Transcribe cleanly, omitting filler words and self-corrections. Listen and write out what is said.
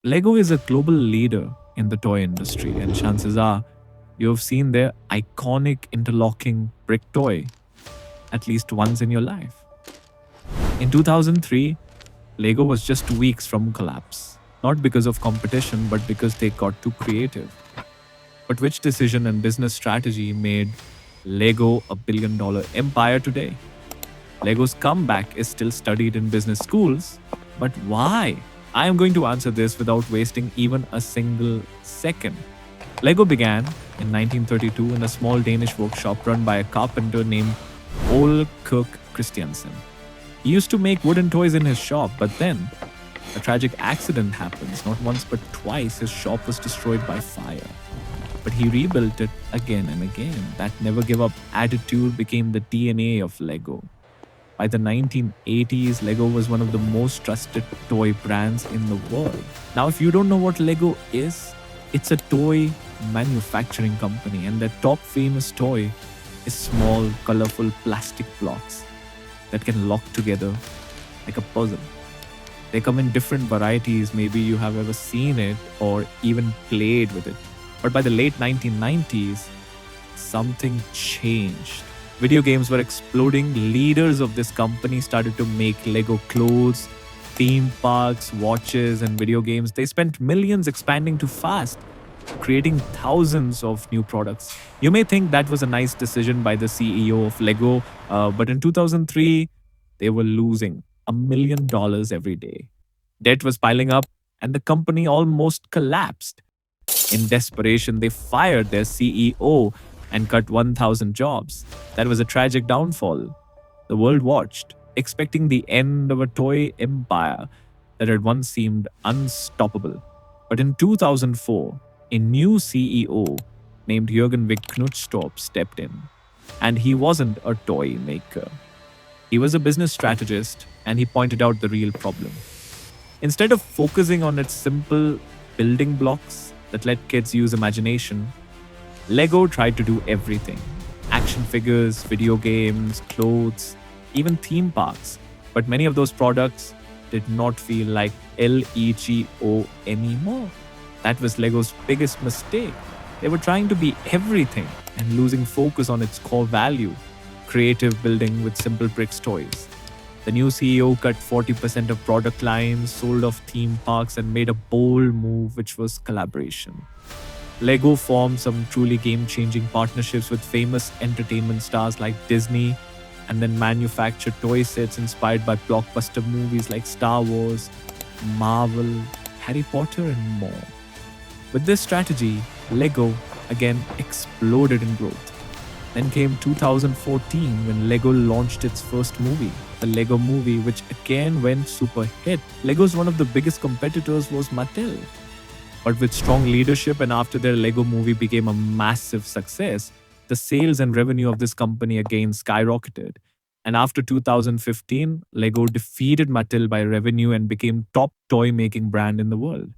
Lego is a global leader in the toy industry, and chances are you have seen their iconic interlocking brick toy at least once in your life. In 2003, Lego was just weeks from collapse, not because of competition, but because they got too creative. But which decision and business strategy made Lego a billion-dollar empire today? Lego's comeback is still studied in business schools, but why? I am going to answer this without wasting even a single second. Lego began in 1932 in a small Danish workshop run by a carpenter named Ole Kirk Christiansen. He used to make wooden toys in his shop, but then a tragic accident happens. Not once but twice, his shop was destroyed by fire. But he rebuilt it again and again. That never give up attitude became the DNA of Lego. By the 1980s, Lego was one of the most trusted toy brands in the world. Now, if you don't know what Lego is, it's a toy manufacturing company, and their top famous toy is small, colorful plastic blocks that can lock together like a puzzle. They come in different varieties. Maybe you have ever seen it or even played with it. But by the late 1990s, something changed. Video games were exploding. Leaders of this company started to make Lego clothes, theme parks, watches, and video games. They spent millions expanding too fast, creating thousands of new products. You may think that was a nice decision by the CEO of Lego, but in 2003, they were losing $1 million every day. Debt was piling up, and the company almost collapsed. In desperation, they fired their CEO and cut 1,000 jobs. That was a tragic downfall. The world watched, expecting the end of a toy empire that had once seemed unstoppable. But in 2004, a new CEO named Jørgen Vig Knudstorp stepped in. And he wasn't a toy maker. He was a business strategist, and he pointed out the real problem. Instead of focusing on its simple building blocks that let kids use imagination, Lego tried to do everything: action figures, video games, clothes, even theme parks. But many of those products did not feel like LEGO anymore. That was Lego's biggest mistake. They were trying to be everything and losing focus on its core value: creative building with simple bricks toys. The new CEO cut 40% of product lines, sold off theme parks, and made a bold move, which was collaboration. Lego formed some truly game changing partnerships with famous entertainment stars like Disney, and then manufactured toy sets inspired by blockbuster movies like Star Wars, Marvel, Harry Potter, and more. With this strategy, Lego again exploded in growth. Then came 2014 when Lego launched its first movie, the Lego Movie, which again went super hit. Lego's one of the biggest competitors was Mattel. But with strong leadership and after their Lego Movie became a massive success, the sales and revenue of this company again skyrocketed. And after 2015, Lego defeated Mattel by revenue and became top toy making brand in the world.